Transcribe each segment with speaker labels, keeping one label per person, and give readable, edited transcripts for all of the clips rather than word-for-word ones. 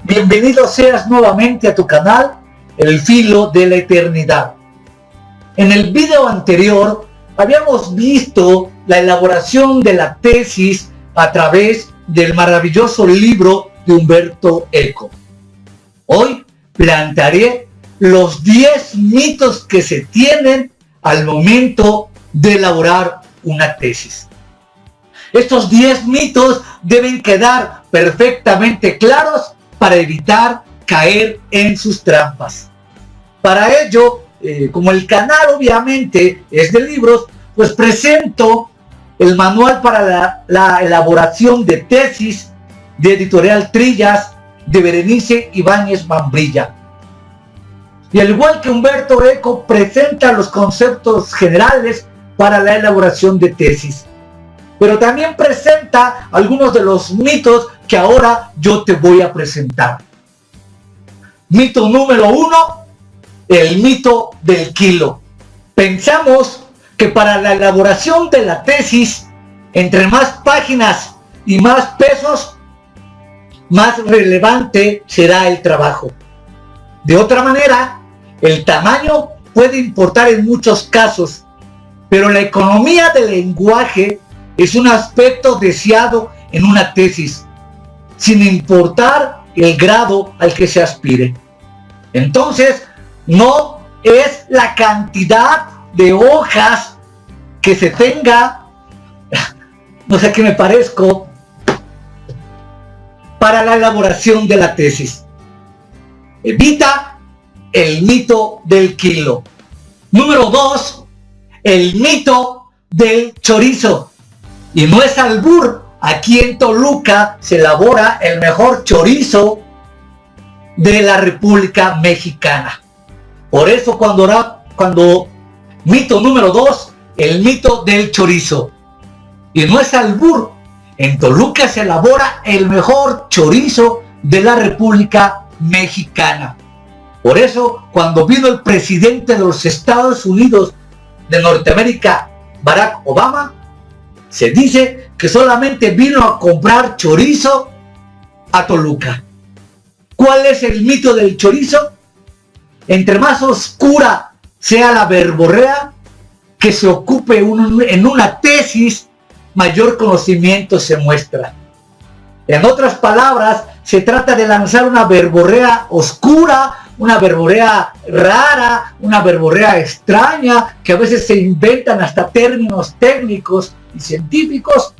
Speaker 1: Bienvenido seas nuevamente a tu canal, El Filo de la Eternidad. En el video anterior habíamos visto la elaboración de la tesis a través del maravilloso libro de Umberto Eco. Hoy plantearé los 10 mitos que se tienen al momento de elaborar una tesis. Estos 10 mitos deben quedar perfectamente claros para evitar caer en sus trampas. Para ello, como el canal obviamente es de libros, pues presento el manual para la elaboración de tesis de Editorial Trillas de Berenice Ibáñez Mambrilla. Y al igual que Umberto Eco, presenta los conceptos generales para la elaboración de tesis. Pero también presenta algunos de los mitos que ahora yo te voy a presentar. Mito número 1, el mito del kilo. Pensamos que para la elaboración de la tesis, entre más páginas y más pesos, más relevante será el trabajo. De otra manera, el tamaño puede importar en muchos casos, pero la economía del lenguaje es un aspecto deseado en una tesis, sin importar el grado al que se aspire. Entonces, no es la cantidad de hojas que se tenga, no sé a qué me parezco, para la elaboración de la tesis. Evita el mito del kilo. Número 2, el mito del chorizo. Y no es albur, aquí en Toluca se elabora el mejor chorizo de la República Mexicana. Por eso cuando mito número 2, el mito del chorizo. Y no es albur, en Toluca se elabora el mejor chorizo de la República Mexicana. Por eso cuando vino el presidente de los Estados Unidos de Norteamérica, Barack Obama, se dice que solamente vino a comprar chorizo a Toluca. ¿Cuál es el mito del chorizo? Entre más oscura sea la verborrea que se ocupe en una tesis, mayor conocimiento se muestra. En otras palabras, se trata de lanzar una verborrea oscura, una verborrea rara, una verborrea extraña, que a veces se inventan hasta términos técnicos y científicos,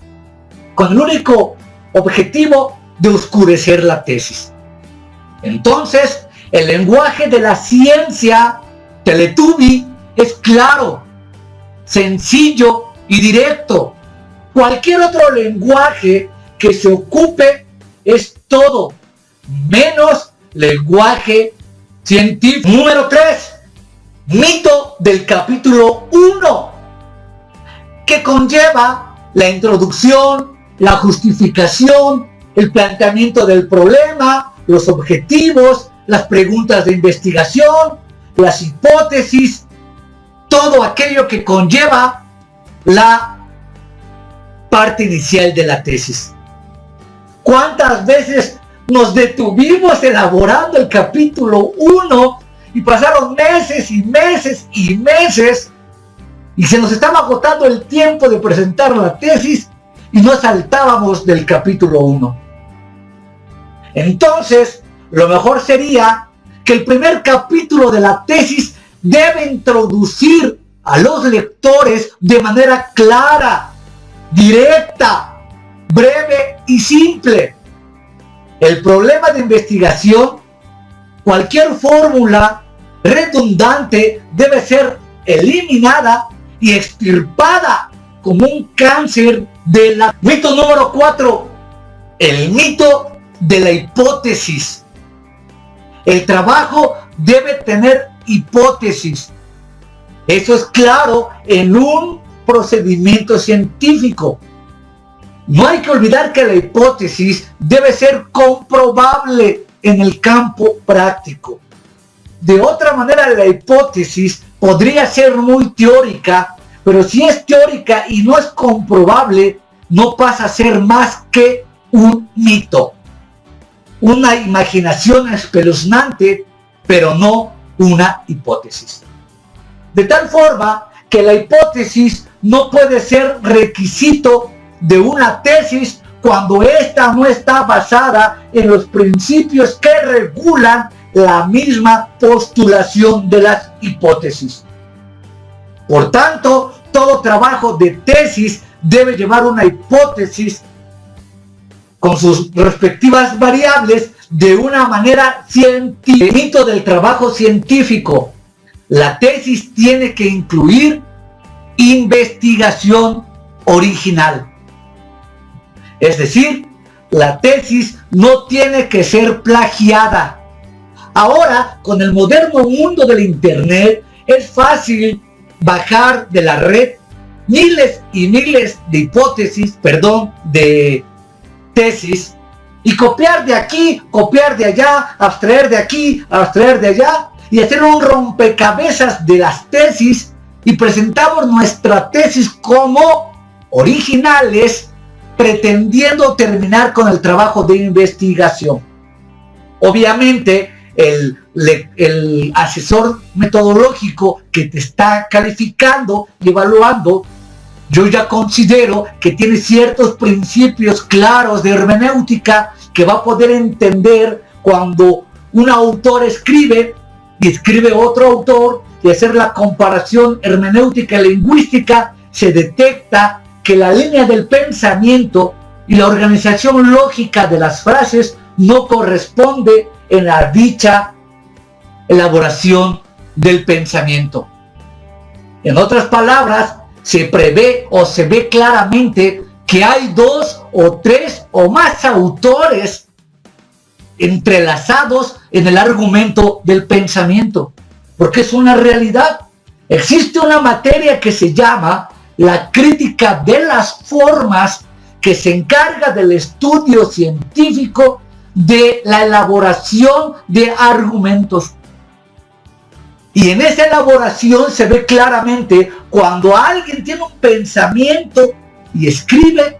Speaker 1: con el único objetivo de oscurecer la tesis. Entonces, el lenguaje de la ciencia Teletubby es claro, sencillo y directo. Cualquier otro lenguaje que se ocupe es todo menos lenguaje científico. Número 3, mito del capítulo 1, que conlleva la introducción, la justificación, el planteamiento del problema, los objetivos, las preguntas de investigación, las hipótesis, todo aquello que conlleva la parte inicial de la tesis. ¿Cuántas veces nos detuvimos elaborando el capítulo 1 y pasaron meses y meses y meses y se nos estaba agotando el tiempo de presentar la tesis y no saltábamos del capítulo 1? Entonces, lo mejor sería que el primer capítulo de la tesis debe introducir a los lectores de manera clara, directa, breve y simple el problema de investigación. Cualquier fórmula redundante debe ser eliminada y extirpada como un cáncer de la... Mito número 4, el mito de la hipótesis. El trabajo debe tener hipótesis. Eso es claro en un procedimiento científico. No hay que olvidar que la hipótesis debe ser comprobable en el campo práctico. De otra manera, la hipótesis podría ser muy teórica, pero si es teórica y no es comprobable, no pasa a ser más que un mito. una imaginación espeluznante, pero no una hipótesis. De tal forma que la hipótesis no puede ser requisito de una tesis cuando ésta no está basada en los principios que regulan la misma postulación de las hipótesis. Por tanto, todo trabajo de tesis debe llevar una hipótesis con sus respectivas variables de una manera científica. El mito del trabajo científico. La tesis tiene que incluir investigación original. Es decir, la tesis no tiene que ser plagiada. Ahora, con el moderno mundo del Internet, es fácil bajar de la red miles y miles de hipótesis, de tesis, y copiar de aquí, copiar de allá, abstraer de aquí, abstraer de allá, y hacer un rompecabezas de las tesis, y presentamos nuestra tesis como originales, pretendiendo terminar con el trabajo de investigación. Obviamente, el asesor metodológico que te está calificando y evaluando, yo ya considero que tiene ciertos principios claros de hermenéutica que va a poder entender cuando un autor escribe y escribe otro autor, y hacer la comparación hermenéutica y lingüística, se detecta que la línea del pensamiento y la organización lógica de las frases no corresponde en la dicha elaboración del pensamiento. En otras palabras, se prevé o se ve claramente que hay dos o tres o más autores entrelazados en el argumento del pensamiento, porque es una realidad. Existe una materia que se llama la crítica de las formas, que se encarga del estudio científico de la elaboración de argumentos. Y en esa elaboración se ve claramente cuando alguien tiene un pensamiento y escribe,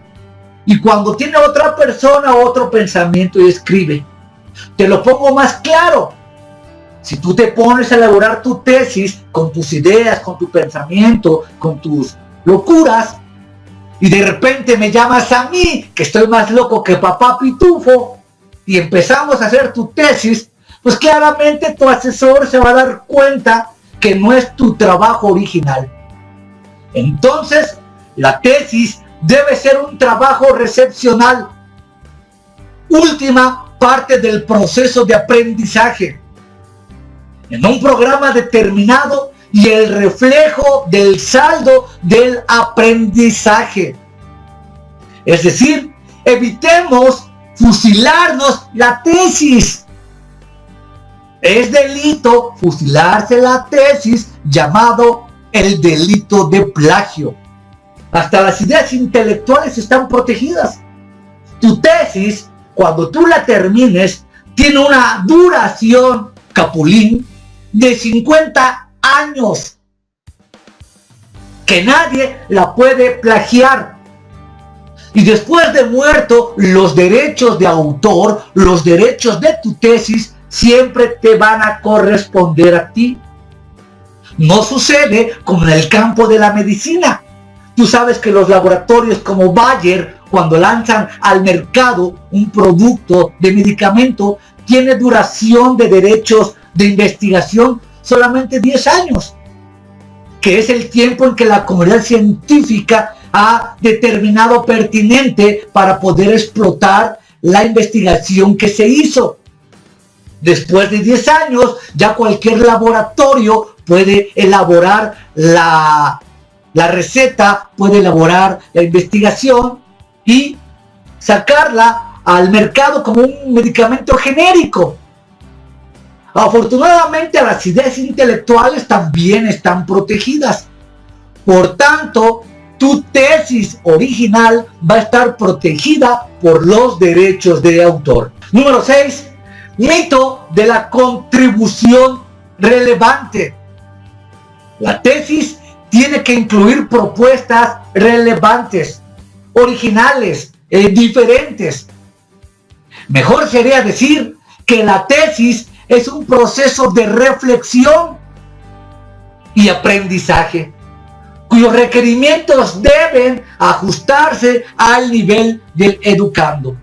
Speaker 1: y cuando tiene otra persona otro pensamiento y escribe. Te lo pongo más claro. Si tú te pones a elaborar tu tesis con tus ideas, con tu pensamiento, con tus locuras, y de repente me llamas a mí, que estoy más loco que papá Pitufo, y empezamos a hacer tu tesis, pues claramente tu asesor se va a dar cuenta que no es tu trabajo original. Entonces, la tesis debe ser un trabajo recepcional, última parte del proceso de aprendizaje, en un programa determinado y el reflejo del saldo del aprendizaje. Es decir, evitemos fusilarnos la tesis. Es delito fusilarse la tesis, llamado el delito de plagio. Hasta las ideas intelectuales están protegidas. Tu tesis, cuando tú la termines, tiene una duración, capulín, de 50 años, que nadie la puede plagiar. Y después de muerto, los derechos de autor, los derechos de tu tesis, siempre te van a corresponder a ti. No sucede como en el campo de la medicina. Tú sabes que los laboratorios como Bayer, cuando lanzan al mercado un producto de medicamento, tiene duración de derechos de investigación solamente 10 años, que es el tiempo en que la comunidad científica ha determinado pertinente para poder explotar la investigación que se hizo. Después de 10 años, ya cualquier laboratorio puede elaborar la receta, puede elaborar la investigación y sacarla al mercado como un medicamento genérico. Afortunadamente, las ideas intelectuales también están protegidas. Por tanto, tu tesis original va a estar protegida por los derechos de autor. Número 6. Mito de la contribución relevante. La tesis tiene que incluir propuestas relevantes, originales, diferentes. Mejor sería decir que la tesis es un proceso de reflexión y aprendizaje, cuyos requerimientos deben ajustarse al nivel del educando.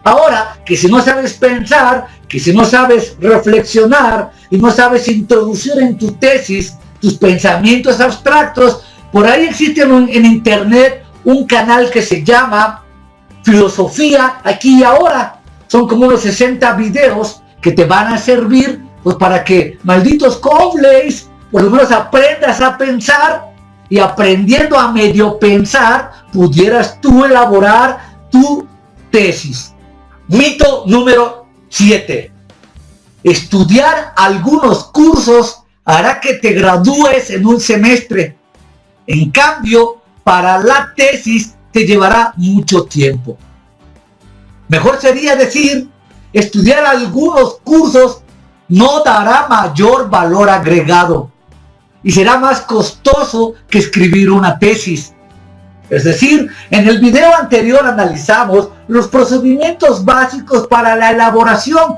Speaker 1: Ahora, que si no sabes pensar, que si no sabes reflexionar y no sabes introducir en tu tesis tus pensamientos abstractos, por ahí existe en internet un canal que se llama Filosofía Aquí y Ahora. Son como unos 60 videos que te van a servir pues para que, malditos cornflakes, por lo menos aprendas a pensar, y aprendiendo a medio pensar pudieras tú elaborar tu tesis. Mito número 7. Estudiar algunos cursos hará que te gradúes en un semestre. En cambio, para la tesis te llevará mucho tiempo. Mejor sería decir, estudiar algunos cursos no dará mayor valor agregado y será más costoso que escribir una tesis. Es decir, en el video anterior analizamos los procedimientos básicos para la elaboración.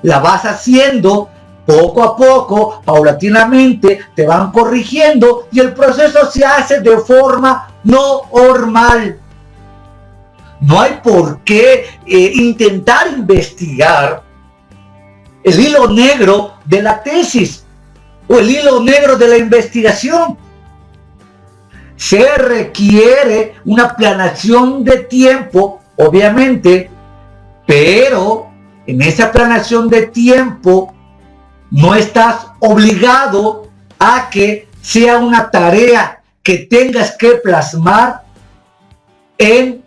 Speaker 1: La vas haciendo poco a poco, paulatinamente, te van corrigiendo y el proceso se hace de forma normal. No hay por qué intentar investigar el hilo negro de la tesis o el hilo negro de la investigación. Se requiere una planeación de tiempo, obviamente, pero en esa planeación de tiempo no estás obligado a que sea una tarea que tengas que plasmar en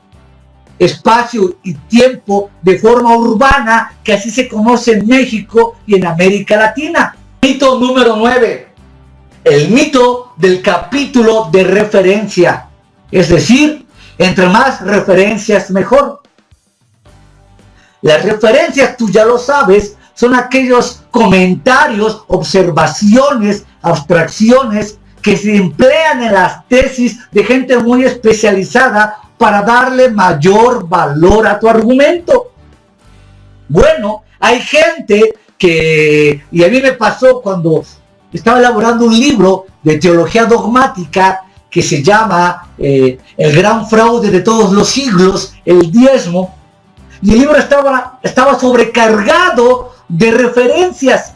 Speaker 1: espacio y tiempo de forma urbana, que así se conoce en México y en América Latina. Mito número 9. El mito del capítulo de referencia. Es decir, entre más referencias mejor. Las referencias, tú ya lo sabes, son aquellos comentarios, observaciones, abstracciones que se emplean en las tesis de gente muy especializada para darle mayor valor a tu argumento. Bueno, hay gente que, y a mí me pasó cuando estaba elaborando un libro de teología dogmática que se llama El gran fraude de todos los siglos, el diezmo, y el libro estaba sobrecargado de referencias,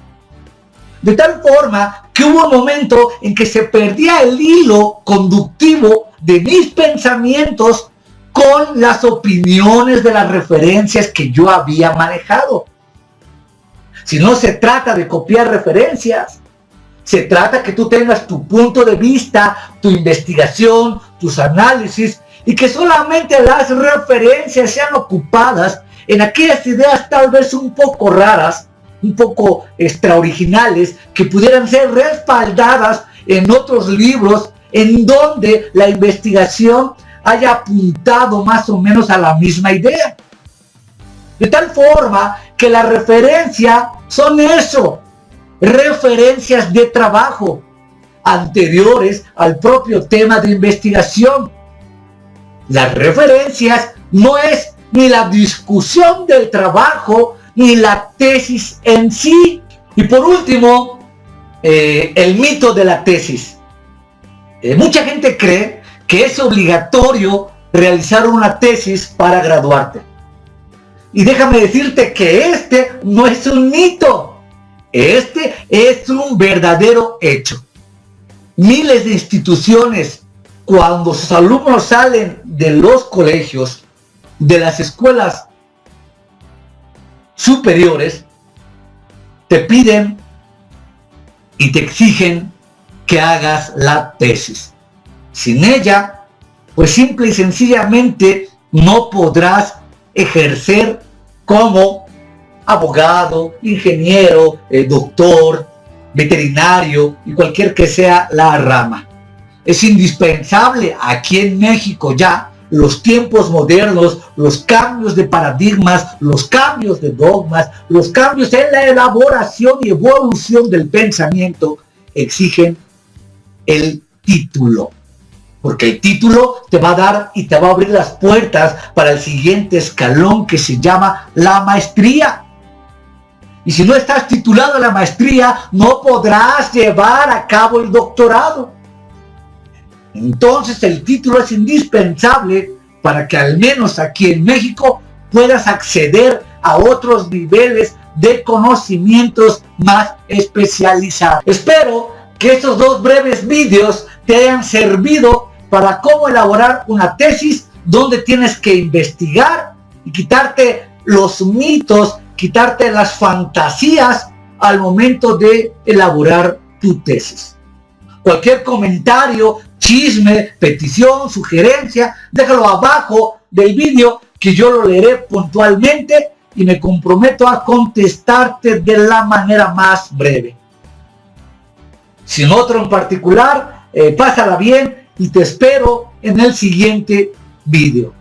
Speaker 1: de tal forma que hubo un momento en que se perdía el hilo conductivo de mis pensamientos con las opiniones de las referencias que yo había manejado. Si no se trata de copiar referencias, se trata que tú tengas tu punto de vista, tu investigación, tus análisis, y que solamente las referencias sean ocupadas en aquellas ideas tal vez un poco raras, un poco extraoriginales, que pudieran ser respaldadas en otros libros en donde la investigación haya apuntado más o menos a la misma idea. De tal forma que la referencia son eso, referencias de trabajo anteriores al propio tema de investigación. Las referencias no es ni la discusión del trabajo ni la tesis en sí. Y por último, el mito de la tesis. Mucha gente cree que es obligatorio realizar una tesis para graduarte. Y déjame decirte que este no es un mito. Este es un verdadero hecho. Miles de instituciones, cuando sus alumnos salen de los colegios, de las escuelas superiores, te piden y te exigen que hagas la tesis. Sin ella, pues simple y sencillamente no podrás ejercer como abogado, ingeniero, doctor, veterinario y cualquier que sea la rama. Es indispensable aquí en México ya los tiempos modernos, los cambios de paradigmas, los cambios de dogmas, los cambios en la elaboración y evolución del pensamiento exigen el título. porque el título te va a dar y te va a abrir las puertas para el siguiente escalón que se llama la maestría. Y si no estás titulado en la maestría, no podrás llevar a cabo el doctorado. Entonces el título es indispensable para que al menos aquí en México puedas acceder a otros niveles de conocimientos más especializados. Espero que estos 2 breves vídeos te hayan servido para cómo elaborar una tesis donde tienes que investigar y quitarte los mitos, quitarte las fantasías al momento de elaborar tu tesis. Cualquier comentario, chisme, petición, sugerencia, déjalo abajo del vídeo que yo lo leeré puntualmente y me comprometo a contestarte de la manera más breve. Sin otro en particular, pásala bien y te espero en el siguiente vídeo.